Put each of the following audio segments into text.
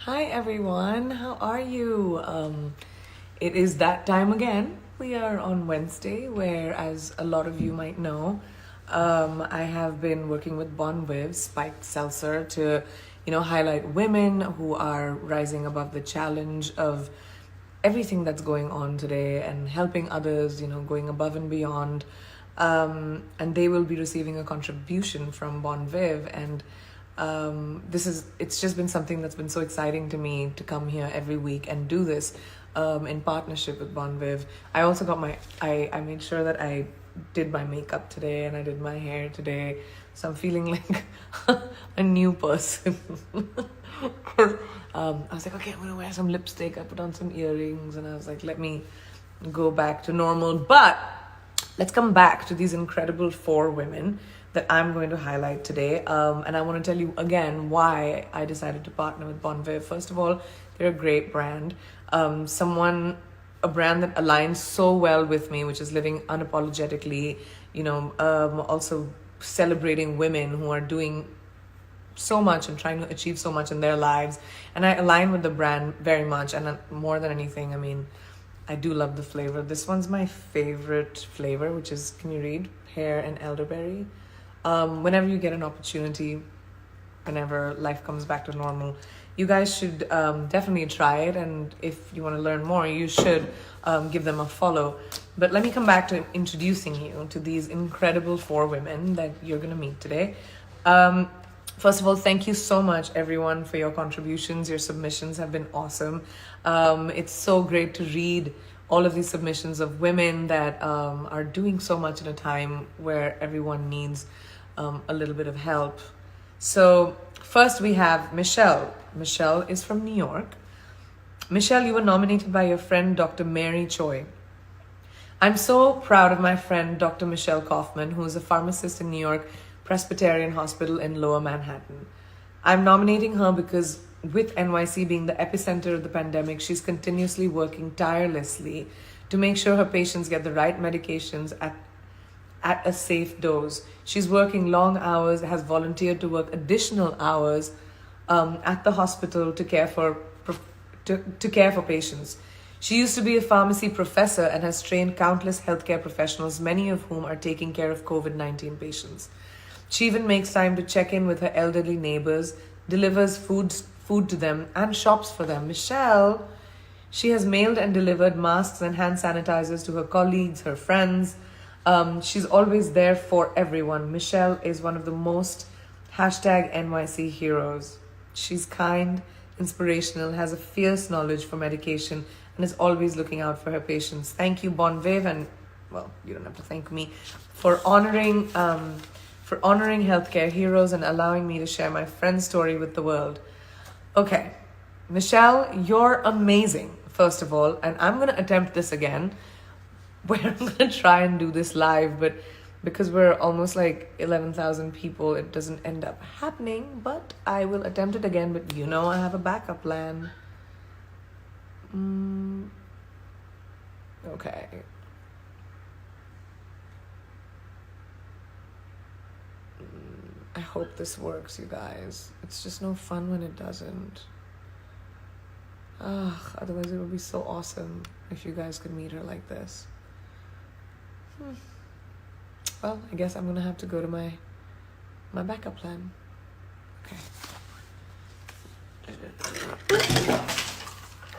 Hi everyone, how are you? It is that time again. We are on Wednesday, where, as a lot of you might know, I have been working with Bon Viv Spiked Seltzer to, highlight women who are rising above the challenge of everything that's going on today and helping others, going above and beyond. And they will be receiving a contribution from Bon Viv, and it's just been something that's been so exciting to me to come here every week and do this in partnership with Bon Viv. I also got I made sure that I did my makeup today and I did my hair today, so I'm feeling like a new person. I was like, okay, I'm gonna wear some lipstick. I put on some earrings and I was like, let me go back to normal. But let's come back to these incredible 4 women that I'm going to highlight today. And I want to tell you again why I decided to partner with Bon Viv. First of all, they're a great brand. A brand that aligns so well with me, which is living unapologetically, also celebrating women who are doing so much and trying to achieve so much in their lives. And I align with the brand very much. And more than anything, I do love the flavor. This one's my favorite flavor, which is, can you read? Pear and elderberry. Whenever you get an opportunity, whenever life comes back to normal, you guys should definitely try it. And if you want to learn more, you should give them a follow. But let me come back to introducing you to these incredible 4 women that you're going to meet today. First of all, thank you so much, everyone, for your contributions. Your submissions have been awesome. It's so great to read all of these submissions of women that are doing so much in a time where everyone needs a little bit of help. So first we have Michelle. Michelle is from New York. Michelle, you were nominated by your friend, Dr. Mary Choi. I'm so proud of my friend, Dr. Michelle Kaufman, who is a pharmacist in New York Presbyterian Hospital in Lower Manhattan. I'm nominating her because with NYC being the epicenter of the pandemic, she's continuously working tirelessly to make sure her patients get the right medications at a safe dose. She's working long hours, has volunteered to work additional hours at the hospital to care for patients. She used to be a pharmacy professor and has trained countless healthcare professionals, many of whom are taking care of COVID-19 patients. She even makes time to check in with her elderly neighbors, delivers food to them, and shops for them. Michelle, she has mailed and delivered masks and hand sanitizers to her colleagues, her friends. She's always there for everyone. Michelle is one of the most #NYC heroes. She's kind, inspirational, has a fierce knowledge for medication, and is always looking out for her patients. Thank you, Bon Viv, and, well, you don't have to thank me, for honoring healthcare heroes and allowing me to share my friend's story with the world. Okay, Michelle, you're amazing, first of all, and I'm going to attempt this again, where I'm going to try and do this live, but because we're almost like 11,000 people, it doesn't end up happening, but I will attempt it again, but I have a backup plan. Okay. I hope this works, you guys. It's just no fun when it doesn't. Otherwise it would be so awesome if you guys could meet her like this. Well, I guess I'm gonna have to go to my backup plan. Okay.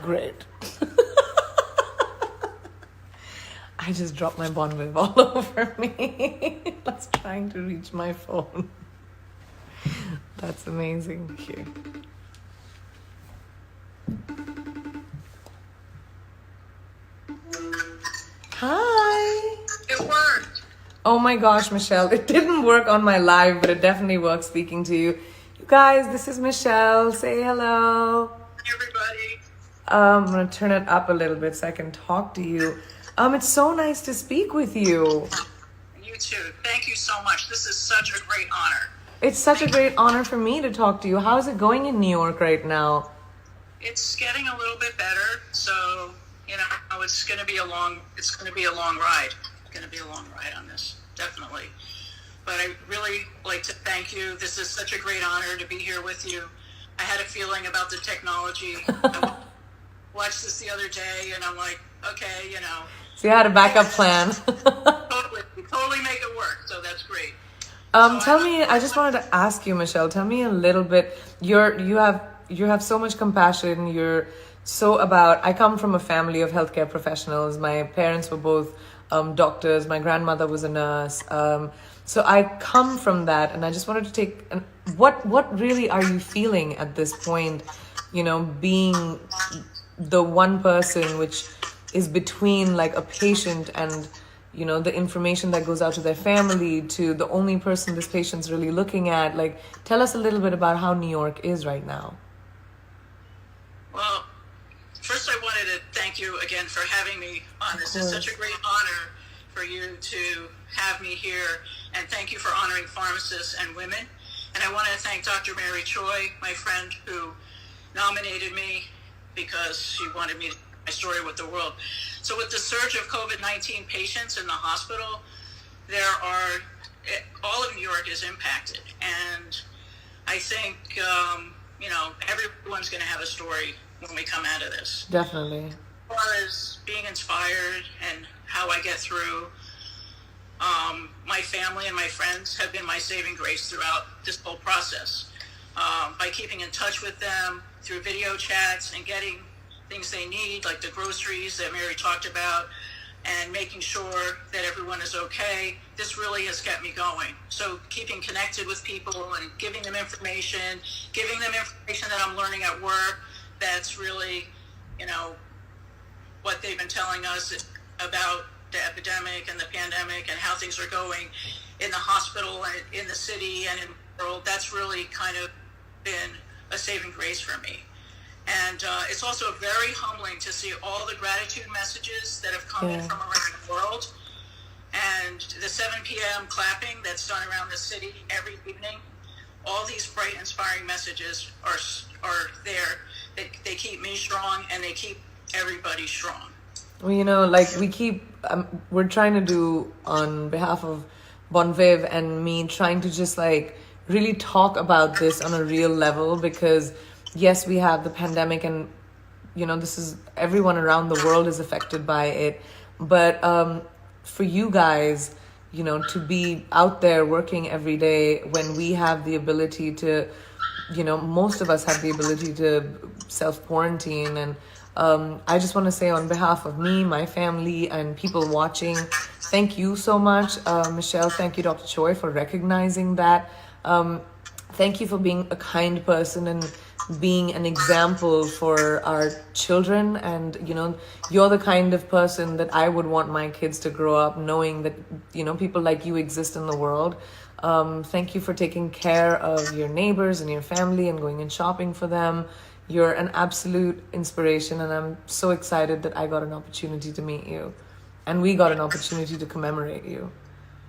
Great. I just dropped my Bon Viv all over me. That's trying to reach my phone. That's amazing. Here. Hi. It worked. Oh my gosh, Michelle. It didn't work on my live, but it definitely worked speaking to you. You guys, this is Michelle. Say hello. Hi, everybody. I'm going to turn it up a little bit so I can talk to you. It's so nice to speak with you. You too. Thank you so much. This is such a great honor. It's such a great honor for me to talk to you. How's it going in New York right now? It's getting a little bit better, so it's going to be a long ride. It's going to be a long ride on this, definitely. But I really like to thank you. This is such a great honor to be here with you. I had a feeling about the technology. I watched this the other day, and I'm like, okay, you know. So you had a backup plan. totally make it work. So that's great. Tell me, I just wanted to ask you, Michelle, tell me a little bit. You have so much compassion. You're so I come from a family of healthcare professionals. My parents were both doctors. My grandmother was a nurse. So I come from that, and I just wanted to what really are you feeling at this point, you know, being the one person which is between like a patient and, you know, the information that goes out to their family to the only person this patient's really looking at. Like, tell us a little bit about how New York is right now. Well, first I wanted to thank you again for having me on. This is such a great honor for you to have me here, and thank you for honoring pharmacists and women. And I want to thank Dr. Mary Choi, my friend, who nominated me because she wanted me to share my story with the world. So with the surge of COVID-19 patients in the hospital, all of New York is impacted. And I think, you know, everyone's going to have a story when we come out of this. Definitely. As far as being inspired and how I get through, my family and my friends have been my saving grace throughout this whole process. By keeping in touch with them through video chats and getting things they need, like the groceries that Mary talked about, and making sure that everyone is okay. This really has kept me going. So keeping connected with people and giving them information that I'm learning at work, that's really, you know, what they've been telling us about the epidemic and the pandemic and how things are going in the hospital and in the city and in the world. That's really kind of been a saving grace for me. And it's also very humbling to see all the gratitude messages that have come in from around the world. And the 7 p.m. clapping that's done around the city every evening. All these bright, inspiring messages are there. They keep me strong, and they keep everybody strong. Well, you know, like we're trying to do on behalf of Bon Viv and me, trying to just like really talk about this on a real level, because yes, we have the pandemic, and you know, this is everyone around the world is affected by it. But for you guys, you know, to be out there working every day when we have the ability to, you know, most of us have the ability to self-quarantine. And I just want to say on behalf of me, my family, and people watching, thank you so much. Michelle, thank you, Dr. Choi, for recognizing that. Thank you for being a kind person and being an example for our children. And, you know, you're the kind of person that I would want my kids to grow up knowing that, you know, people like you exist in the world. Thank you for taking care of your neighbors and your family and going and shopping for them. You're an absolute inspiration, and I'm so excited that I got an opportunity to meet you and we got an opportunity to commemorate you.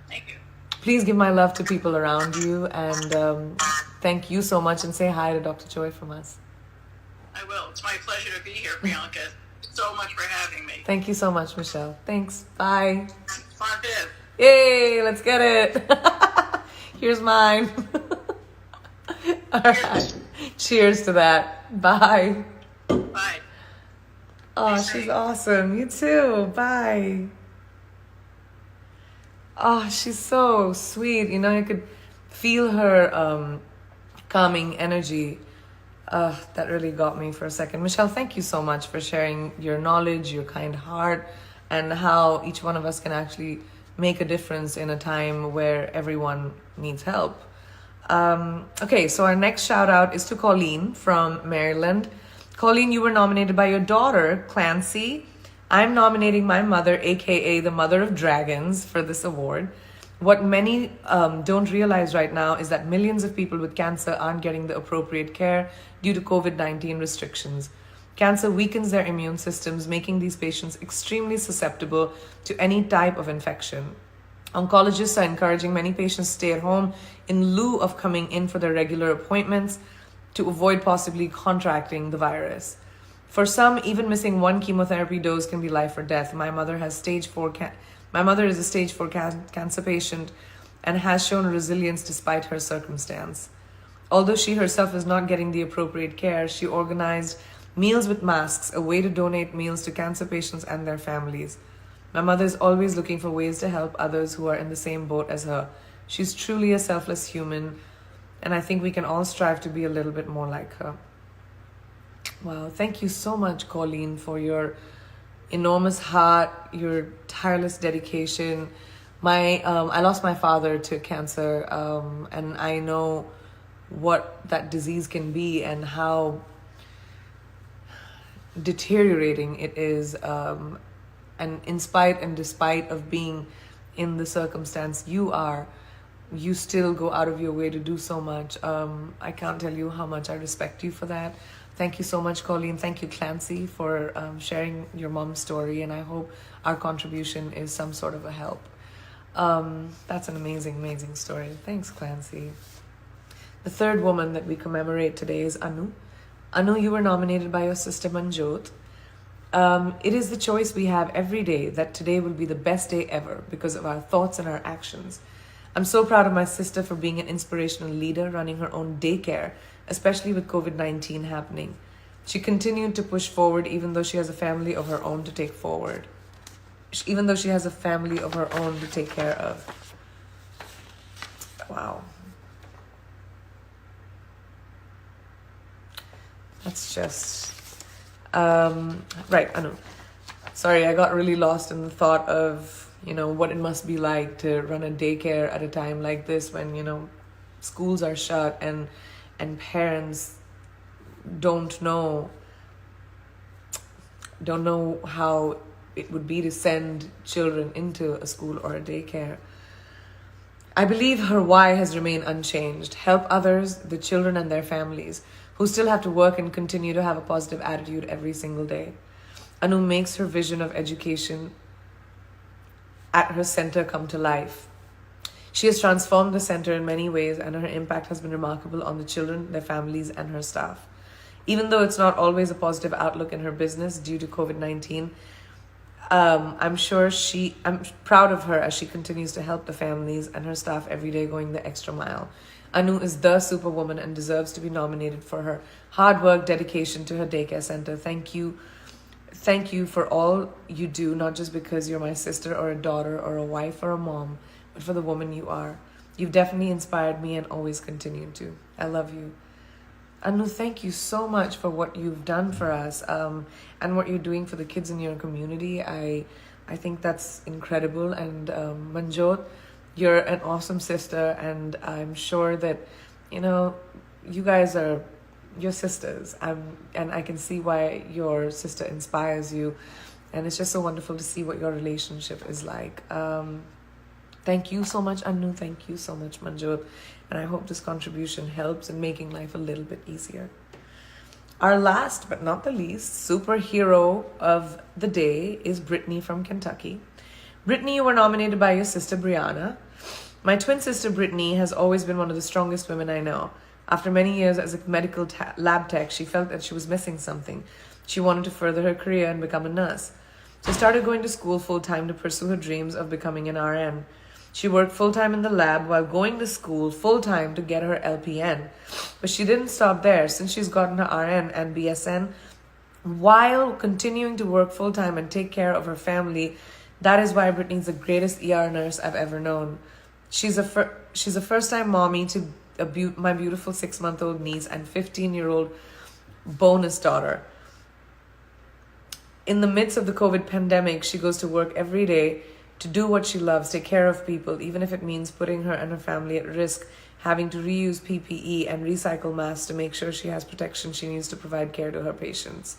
Thank you. Please give my love to people around you, and thank you so much, and say hi to Dr. Choi from us. I will. It's my pleasure to be here, Priyanka. So much for having me. Thank you so much, Michelle. Thanks. Bye. Bon Viv. Yay, let's get it. Here's mine. All right. Cheers to that. Bye. Bye. Oh, she's awesome. You too. Bye. Oh, she's so sweet. You know, you could feel her calming energy. That really got me for a second. Michelle, thank you so much for sharing your knowledge, your kind heart, and how each one of us can actually make a difference in a time where everyone needs help. Okay, so our next shout out is to Colleen from Maryland. Colleen, you were nominated by your daughter, Clancy. I'm nominating my mother, aka the Mother of Dragons, for this award. What many don't realize right now is that millions of people with cancer aren't getting the appropriate care due to COVID-19 restrictions. Cancer weakens their immune systems, making these patients extremely susceptible to any type of infection. Oncologists are encouraging many patients to stay at home in lieu of coming in for their regular appointments to avoid possibly contracting the virus. For some, even missing one chemotherapy dose can be life or death. My mother is a stage 4 cancer patient and has shown resilience despite her circumstance. Although she herself is not getting the appropriate care, she organized meals with masks, a way to donate meals to cancer patients and their families. My mother is always looking for ways to help others who are in the same boat as her. She's truly a selfless human, and I think we can all strive to be a little bit more like her. Wow, thank you so much, Colleen, for your enormous heart, your tireless dedication. I lost my father to cancer, and I know what that disease can be and how deteriorating it is. And in spite and despite of being in the circumstance you still go out of your way to do so much. I can't tell you how much I respect you for that. Thank you so much, Colleen. Thank you, Clancy, for sharing your mom's story, and I hope our contribution is some sort of a help. That's an amazing, amazing story. Thanks, Clancy. The third woman that we commemorate today is Anu. Anu, you were nominated by your sister Manjot. It is the choice we have every day that today will be the best day ever because of our thoughts and our actions. I'm so proud of my sister for being an inspirational leader, running her own daycare, especially with COVID-19 happening. She continued to push forward even though she has a family of her own to take forward. Even though she has a family of her own to take care of. Wow. That's just... right, Anu. Sorry, I got really lost in the thought of, what it must be like to run a daycare at a time like this when, schools are shut and parents don't know how it would be to send children into a school or a daycare. I believe her why has remained unchanged. Help others, the children and their families, who still have to work and continue to have a positive attitude every single day. Anu makes her vision of education at her center come to life. She has transformed the center in many ways, and her impact has been remarkable on the children, their families, and her staff. Even though it's not always a positive outlook in her business due to COVID-19, I'm proud of her as she continues to help the families and her staff every day, going the extra mile. Anu is the superwoman and deserves to be nominated for her hard work, dedication to her daycare center. Thank you for all you do, not just because you're my sister or a daughter or a wife or a mom, but for the woman you are. You've definitely inspired me and always continue to. I love you. Anu, thank you so much for what you've done for us, and what you're doing for the kids in your community. I think that's incredible. And Manjot, you're an awesome sister, and I'm sure that, you guys are your sisters. And I can see why your sister inspires you, and it's just so wonderful to see what your relationship is like. Thank you so much, Anu. Thank you so much, Manjot. And I hope this contribution helps in making life a little bit easier. Our last but not the least superhero of the day is Brittany from Kentucky. Brittany, you were nominated by your sister Brianna. My twin sister Brittany has always been one of the strongest women I know. After many years as a medical lab tech, she felt that she was missing something. She wanted to further her career and become a nurse. She started going to school full-time to pursue her dreams of becoming an RN. She worked full-time in the lab while going to school full-time to get her LPN. But she didn't stop there. Since she's gotten her RN and BSN, while continuing to work full-time and take care of her family, that is why Brittany's the greatest ER nurse I've ever known. She's a first-time mommy to my beautiful 6-month-old niece and 15-year-old bonus daughter. In the midst of the COVID pandemic, she goes to work every day to do what she loves, take care of people, even if it means putting her and her family at risk, having to reuse PPE and recycle masks to make sure she has protection she needs to provide care to her patients.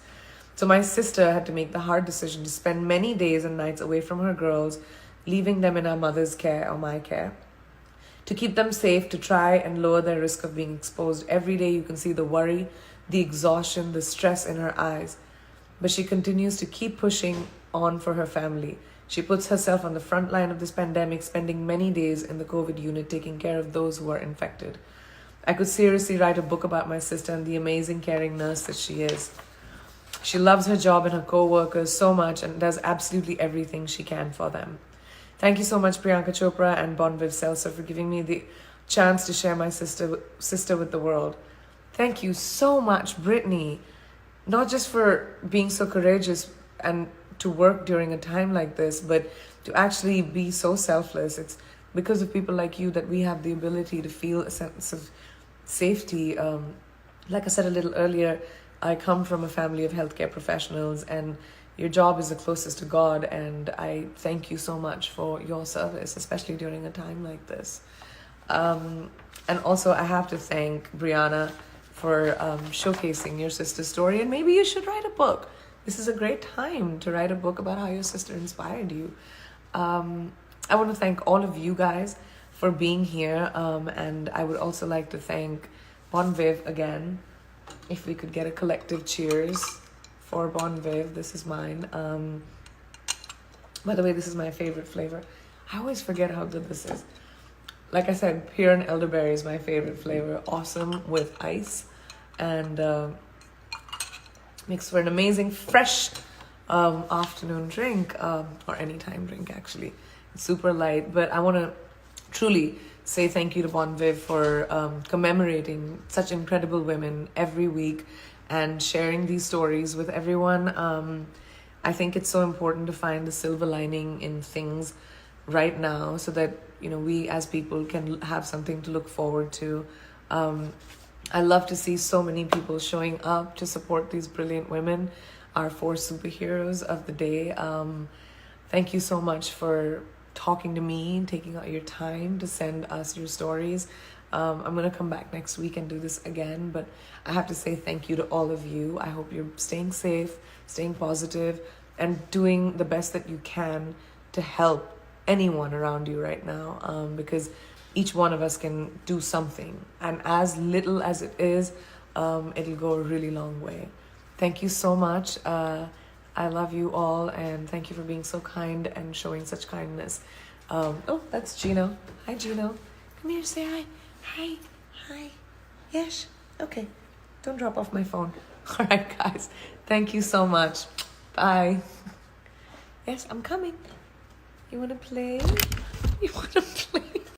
So my sister had to make the hard decision to spend many days and nights away from her girls, leaving them in our mother's care or my care, to keep them safe, to try and lower their risk of being exposed. Every day you can see the worry, the exhaustion, the stress in her eyes. But she continues to keep pushing on for her family. She puts herself on the front line of this pandemic, spending many days in the COVID unit taking care of those who are infected. I could seriously write a book about my sister and the amazing caring nurse that she is. She loves her job and her co-workers so much and does absolutely everything she can for them. Thank you so much, Priyanka Chopra and Bonviv Seltzer, for giving me the chance to share my sister with the world. Thank you so much, Brittany, not just for being so courageous and to work during a time like this, but to actually be so selfless. It's because of people like you that we have the ability to feel a sense of safety. Like I said a little earlier, I come from a family of healthcare professionals, and your job is the closest to God, and I thank you so much for your service, especially during a time like this. And also I have to thank Brianna for showcasing your sister's story, and maybe you should write a book. This is a great time to write a book about how your sister inspired you. I want to thank all of you guys for being here, and I would also like to thank Bon Viv again. If we could get a collective cheers for Bon Viv. This is mine. By the way, this is my favorite flavor. I always forget how good this is. Like I said, pear and elderberry is my favorite flavor. Awesome with ice, and makes for an amazing fresh afternoon drink, or anytime drink actually. It's super light, but I want to truly say thank you to Bon Viv for commemorating such incredible women every week and sharing these stories with everyone. I think it's so important to find the silver lining in things right now, so that, you know, we as people can have something to look forward to. I love to see so many people showing up to support these brilliant women, our 4 superheroes of the day. Thank you so much for talking to me and taking out your time to send us your stories. I'm going to come back next week and do this again, but I have to say thank you to all of you. I hope you're staying safe, staying positive, and doing the best that you can to help anyone around you right now, because each one of us can do something, and as little as it is, it'll go a really long way. Thank you so much. I love you all, and thank you for being so kind and showing such kindness. Oh, that's Gino. Hi, Gino. Come here, say hi. Hi. Hi. Yes. Okay. Don't drop off my phone. All right, guys. Thank you so much. Bye. Yes, I'm coming. You want to play? You want to play?